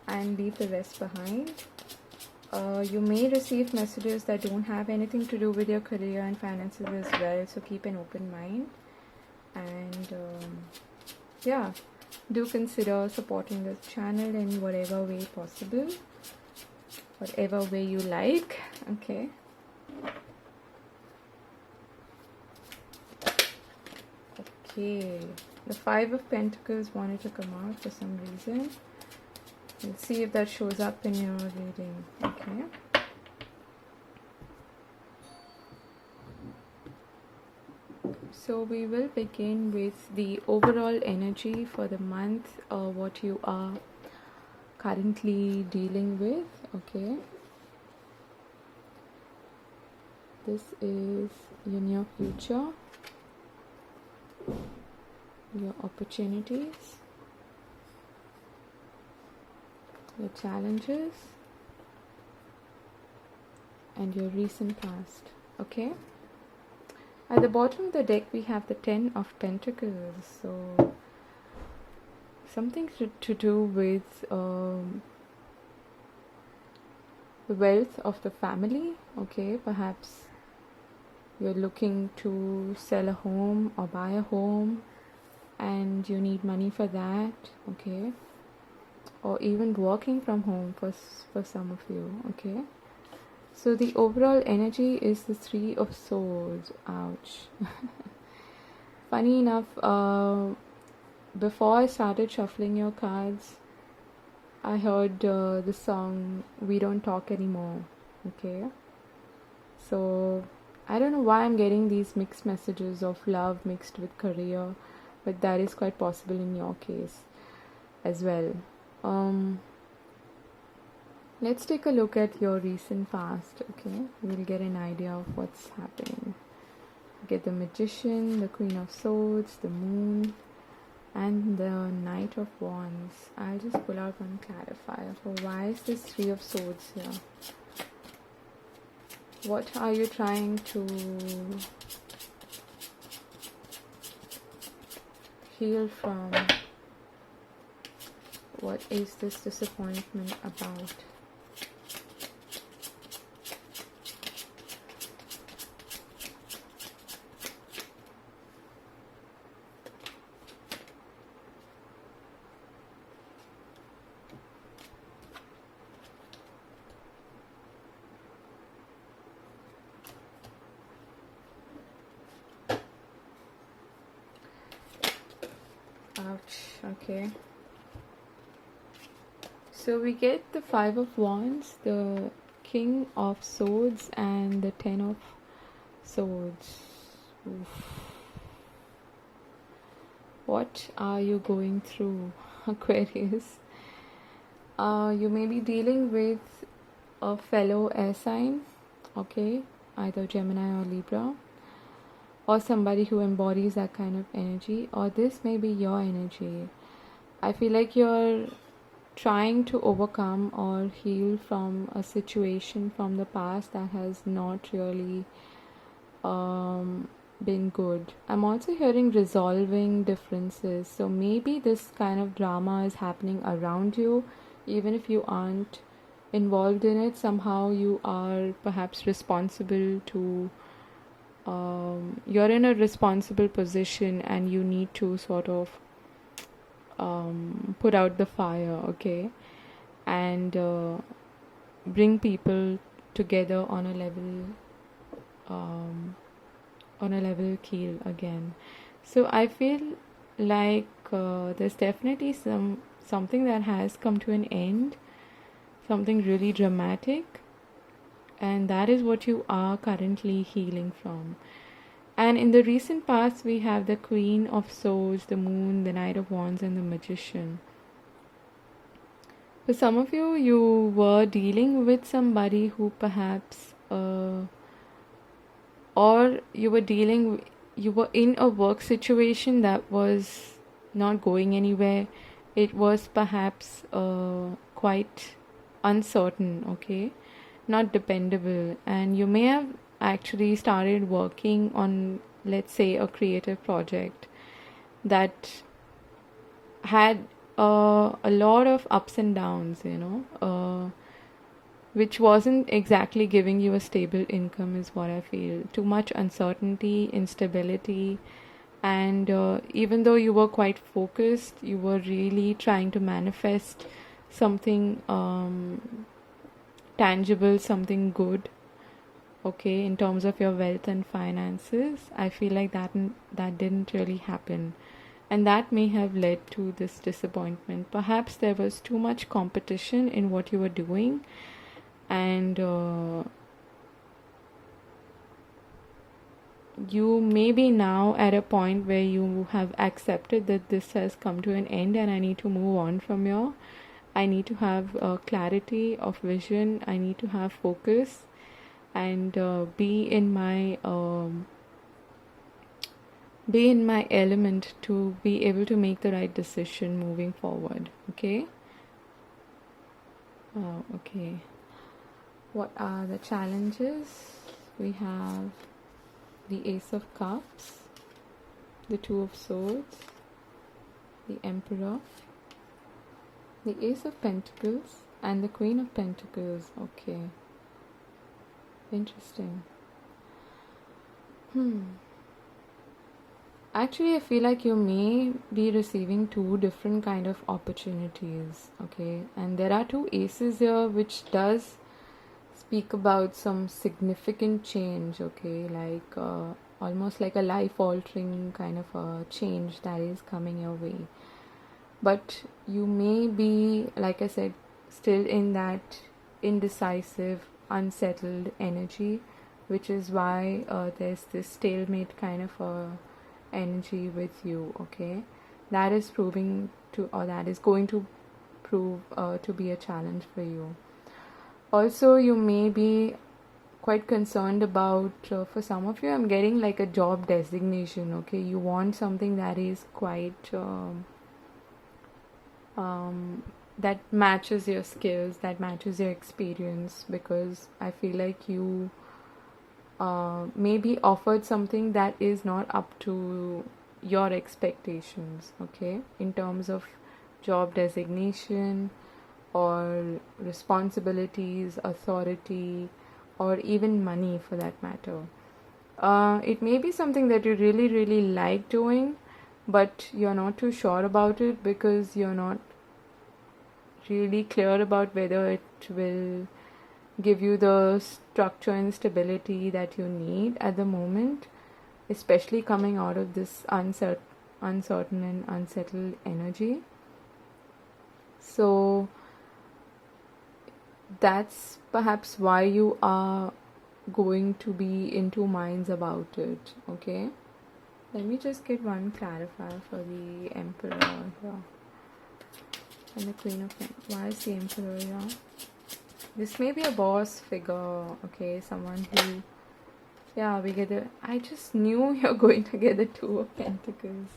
and leave the rest behind. You may receive messages that don't have anything to do with your career and finances as well, so keep an open mind, and do consider supporting this channel in whatever way possible, whatever way you like. Okay, the Five of Pentacles wanted to come out for some reason. We'll see if that shows up in your reading. Okay, so we will begin with the overall energy for the month, what you are currently dealing with. Okay, this is your near future, your opportunities, your challenges, and your recent past. Okay, at the bottom of the deck we have the Ten of Pentacles, so something to do with the wealth of the family. Okay, perhaps you're looking to sell a home or buy a home and you need money for that, okay, or even working from home for some of you, okay. So the overall energy is the Three of Swords. Ouch. Funny enough, before I started shuffling your cards, I heard the song We Don't Talk Anymore, okay. So I don't know why I'm getting these mixed messages of love mixed with career, but that is quite possible in your case as well. Let's take a look at your recent past, okay? We'll get an idea of what's happening. Get the Magician, the Queen of Swords, the Moon, and the Knight of Wands. I'll just pull out one clarifier for why is this Three of Swords here? What are you trying to heal from? What is this disappointment about? Ouch, okay. So we get the Five of Wands, the King of Swords, and the Ten of Swords. Oof. What are you going through, Aquarius? You may be dealing with a fellow air sign, okay, either Gemini or Libra, or somebody who embodies that kind of energy, or this may be your energy. I feel like you're trying to overcome or heal from a situation from the past that has not really been good. I'm also hearing resolving differences, so maybe this kind of drama is happening around you, even if you aren't involved in it. Somehow you are perhaps responsible to you're in a responsible position and you need to sort of put out the fire, okay, and bring people together on a level keel again. So I feel like there's definitely something that has come to an end, something really dramatic, and that is what you are currently healing from. And in the recent past, we have the Queen of Swords, the Moon, the Knight of Wands, and the Magician. For some of you, you were dealing with somebody who perhaps, or you were in a work situation that was not going anywhere. It was perhaps quite uncertain, okay, not dependable, and you may have actually started working on, let's say, a creative project that had a lot of ups and downs, which wasn't exactly giving you a stable income is what I feel. Too much uncertainty, instability, and even though you were quite focused, you were really trying to manifest something tangible, something good, okay, in terms of your wealth and finances. I feel like that didn't really happen, and that may have led to this disappointment. Perhaps there was too much competition in what you were doing, and you may be now at a point where you have accepted that this has come to an end and I need to move on from here. I need to have clarity of vision. I need to have focus and be in my element to be able to make the right decision moving forward, okay? Okay. What are the challenges? We have the Ace of Cups, the Two of Swords, the Emperor, the Ace of Pentacles, and the Queen of Pentacles. Okay. Interesting. Actually, I feel like you may be receiving two different kind of opportunities, okay? And there are two aces here which does speak about some significant change, okay? Like almost like a life-altering kind of a change that is coming your way. But you may be, like I said, still in that indecisive, unsettled energy, which is why there's this stalemate kind of a energy with you, okay? That is proving to, or that is going to prove to be a challenge for you. Also, you may be quite concerned about, for some of you, I'm getting like a job designation, okay? You want something that is quite that matches your skills, that matches your experience, because I feel like you may be offered something that is not up to your expectations, okay, in terms of job designation or responsibilities, authority, or even money for that matter. It may be something that you really, really like doing, but you're not too sure about it because you're not really clear about whether it will give you the structure and stability that you need at the moment, especially coming out of this uncertain and unsettled energy. So that's perhaps why you are going to be in two minds about it, okay? Let me just get one clarifier for the Emperor here and the Queen of Pentacles. Why is the Emperor here? This may be a boss figure, okay? Someone who, yeah, we get the, I just knew you're going to get the Two of Pentacles.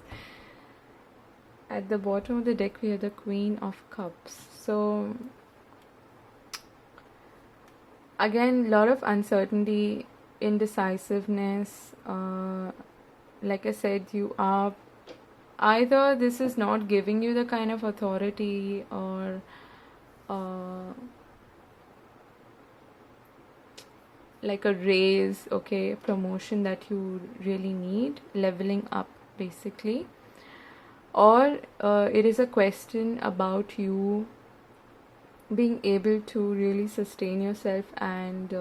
At the bottom of the deck, we have the Queen of Cups. So, again, a lot of uncertainty, indecisiveness. Like I said, you are either this is not giving you the kind of authority or like a raise, okay, promotion that you really need, leveling up basically, or it is a question about you being able to really sustain yourself and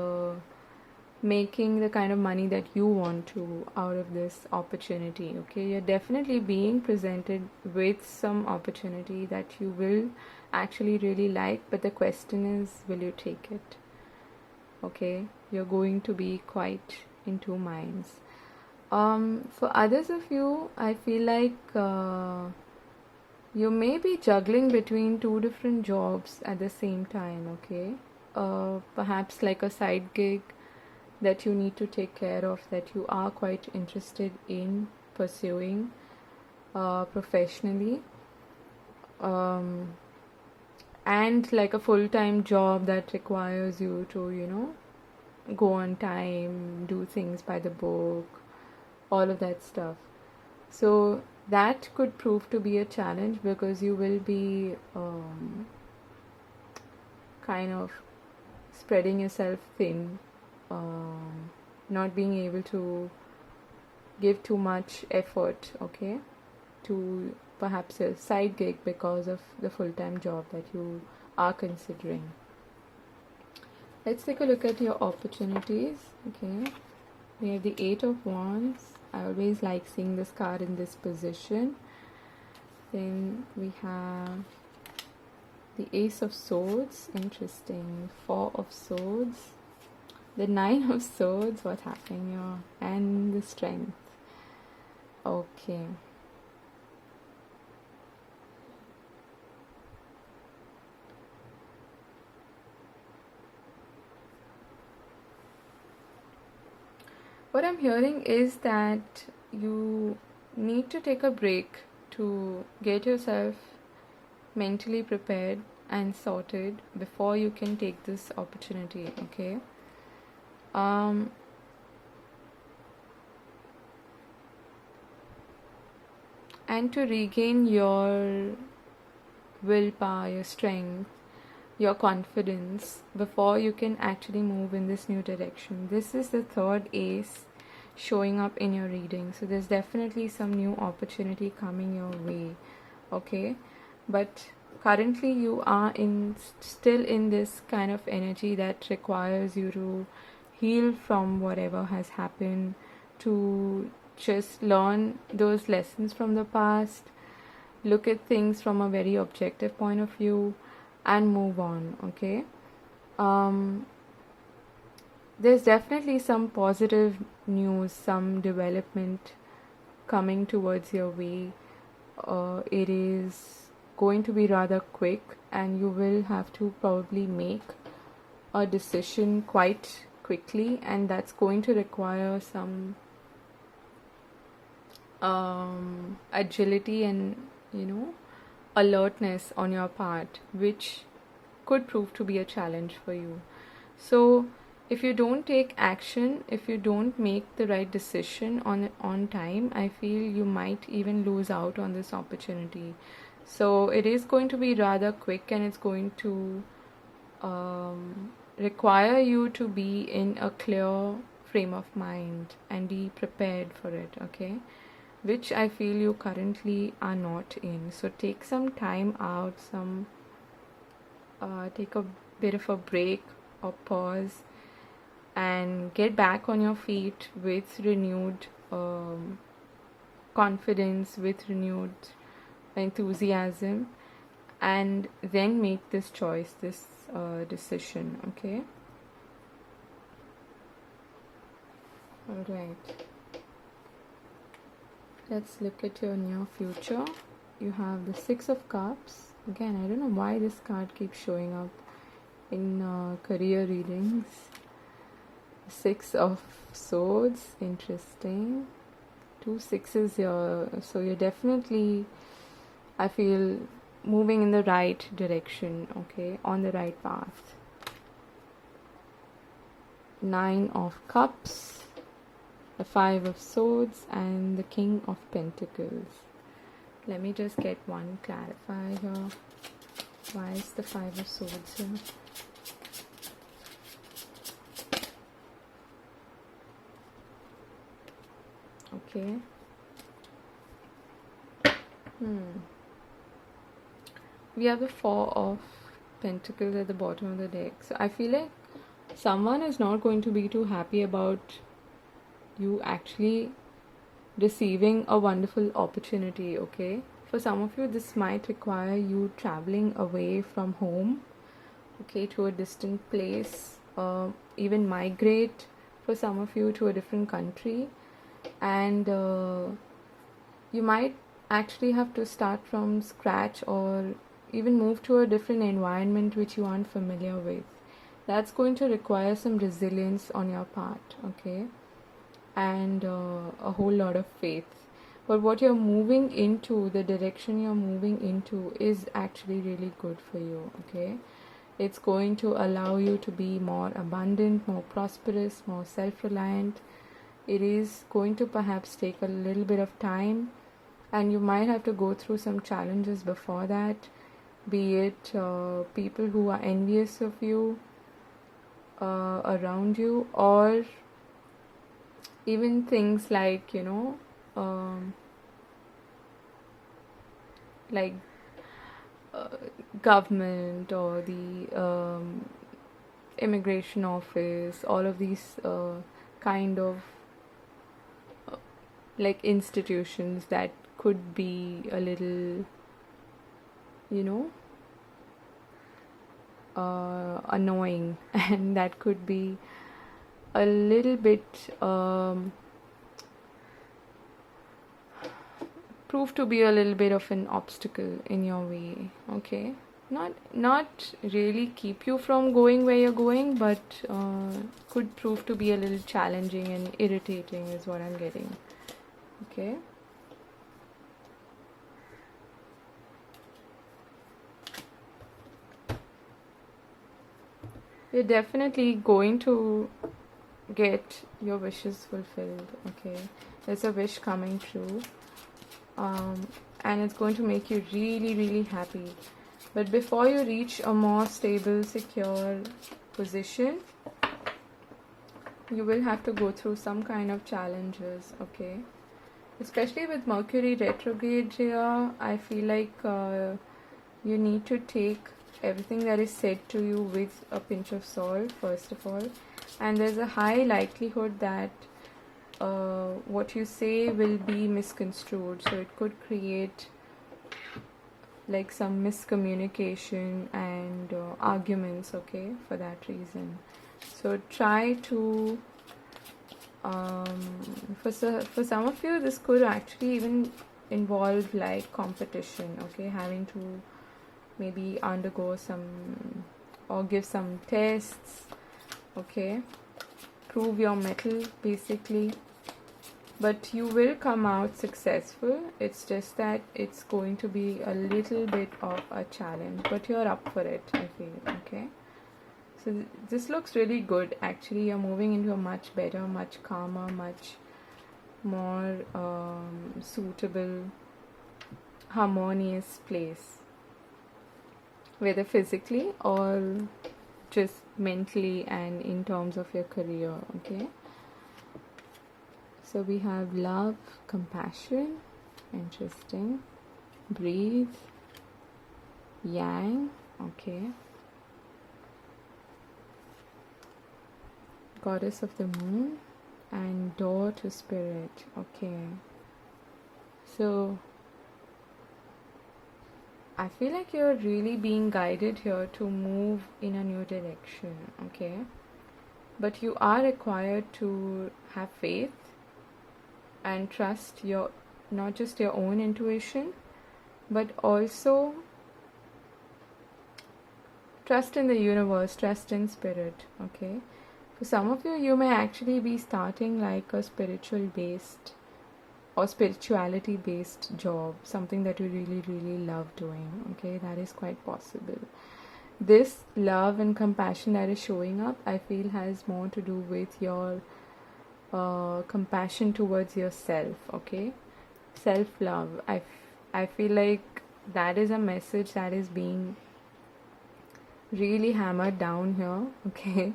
making the kind of money that you want to out of this opportunity, okay? You're definitely being presented with some opportunity that you will actually really like, but the question is, will you take it? Okay, you're going to be quite in two minds. For others of you, I feel like you may be juggling between two different jobs at the same time, okay? Perhaps like a side gig that you need to take care of, that you are quite interested in pursuing professionally, and like a full-time job that requires you to, you know, go on time, do things by the book, all of that stuff. So that could prove to be a challenge because you will be kind of spreading yourself thin, not being able to give too much effort, okay, to perhaps a side gig because of the full-time job that you are considering. Let's take a look at your opportunities, okay? We have the Eight of Wands. I always like seeing this card in this position. Then we have the Ace of Swords, interesting. Four of Swords. The Nine of Swords, what's happening here? And the Strength. Okay. What I'm hearing is that you need to take a break to get yourself mentally prepared and sorted before you can take this opportunity, okay? And to regain your willpower, your strength, your confidence before you can actually move in this new direction. This is the third ace. showing up in your reading. So there's definitely some new opportunity coming your way, okay? But currently you are still in this kind of energy that requires you to heal from whatever has happened, to just learn those lessons from the past, look at things from a very objective point of view, and move on, okay? There's definitely some positive news, some development coming towards your way. It is going to be rather quick, and you will have to probably make a decision quite quickly, and that's going to require some agility and, alertness on your part, which could prove to be a challenge for you. So if you don't take action, if you don't make the right decision on time, I feel you might even lose out on this opportunity. So it is going to be rather quick, and it's going to require you to be in a clear frame of mind and be prepared for it, okay? Which I feel you currently are not in. So take some time out, take a bit of a break or pause, and get back on your feet with renewed confidence, with renewed enthusiasm, and then make this choice, this decision, okay? Alright, let's look at your near future. You have the Six of Cups. Again, I don't know why this card keeps showing up in career readings. Six of Swords, interesting. 2 sixes here, so you're definitely, I feel, moving in the right direction, okay, on the right path. 9 of Cups, the 5 of Swords, and the King of Pentacles. Let me just get one clarifier here. Why is the 5 of Swords here? Okay. We have the 4 of Pentacles at the bottom of the deck. So I feel like someone is not going to be too happy about you actually receiving a wonderful opportunity, okay? For some of you, this might require you traveling away from home, okay, to a distant place, even migrate for some of you to a different country, and you might actually have to start from scratch, or even move to a different environment which you aren't familiar with. That's going to require some resilience on your part, okay, and a whole lot of faith. But what you're moving into, the direction you're moving into, is actually really good for you, okay? It's going to allow you to be more abundant, more prosperous, more self-reliant. It is going to perhaps take a little bit of time, and you might have to go through some challenges before that, be it people who are envious of you around you, or even things like, like government or the immigration office, all of these kind of like institutions that could be a little, annoying, and that could be a little bit prove to be a little bit of an obstacle in your way, okay? Not really keep you from going where you're going, but could prove to be a little challenging and irritating is what I'm getting, okay? You're definitely going to get your wishes fulfilled, okay? There's a wish coming true, and it's going to make you really, really happy. But before you reach a more stable, secure position, you will have to go through some kind of challenges, okay? Especially with Mercury retrograde here, I feel like you need to take everything that is said to you with a pinch of salt, first of all. And there's a high likelihood that what you say will be misconstrued, so it could create like some miscommunication and arguments, okay, for that reason. So try to for some of you, this could actually even involve like competition, okay, having to maybe undergo some or give some tests, okay, prove your mettle basically. But you will come out successful. It's just that it's going to be a little bit of a challenge, but you're up for it, I feel, okay? So this looks really good. Actually, you're moving into a much better, much calmer, much more suitable, harmonious place, whether physically or just mentally and in terms of your career, okay? So we have love, compassion, interesting, breathe, yang, okay, goddess of the moon, and door to spirit, okay. So I feel like you're really being guided here to move in a new direction, okay, but you are required to have faith and trust your, not just your own intuition, but also trust in the universe, trust in spirit, okay? For some of you, you may actually be starting like a spiritual based or spirituality based job, something that you really, really love doing, okay? That is quite possible. This love and compassion that is showing up, I feel, has more to do with your compassion towards yourself, okay? Self-love. I feel like that is a message that is being really hammered down here, okay?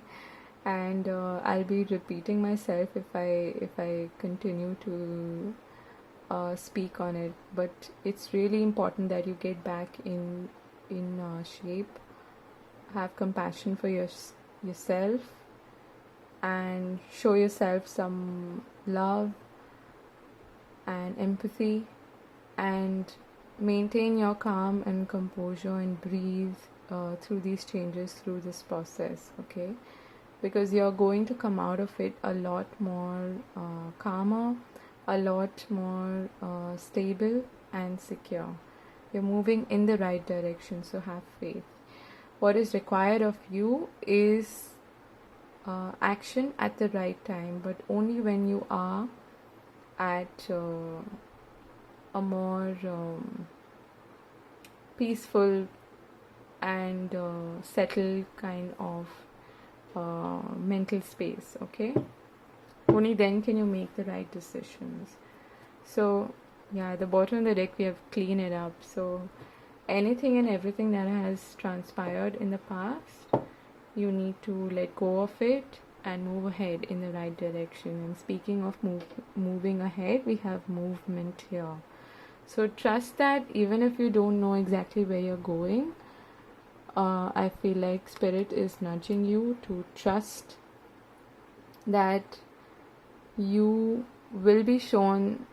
And I'll be repeating myself if I continue to speak on it, but it's really important that you get back in shape, have compassion for yourself, and show yourself some love and empathy, and maintain your calm and composure and breathe through these changes, through this process, okay? Because you're going to come out of it a lot more calmer, a lot more stable and secure. You're moving in the right direction, so have faith. What is required of you is action at the right time, but only when you are at a more peaceful and settled kind of mental space, okay? Only then can you make the right decisions. So yeah, at the bottom of the deck we have clean it up. So anything and everything that has transpired in the past, you need to let go of it and move ahead in the right direction. And speaking of moving ahead, we have movement here. So trust that even if you don't know exactly where you're going, I feel like spirit is nudging you to trust that you will be shown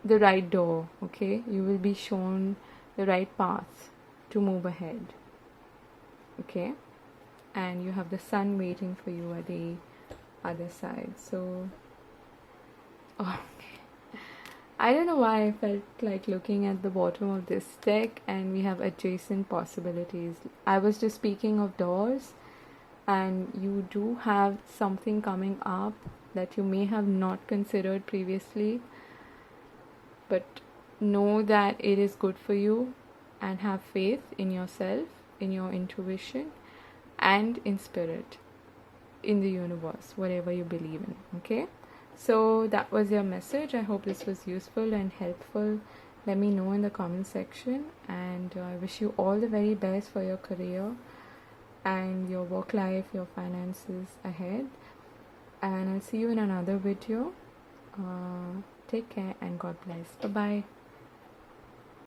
the right door, okay? You will be shown the right path to move ahead, okay? And you have the sun waiting for you at the other side. So I don't know why I felt like looking at the bottom of this deck, and we have adjacent possibilities. I was just speaking of doors, and you do have something coming up that you may have not considered previously, but know that it is good for you, and have faith in yourself, in your intuition, and in spirit, in the universe, whatever you believe in, okay? So that was your message. I hope this was useful and helpful. Let me know in the comment section, and I wish you all the very best for your career and your work life, your finances ahead. and I'll see you in another video. Take care and God bless. Bye bye.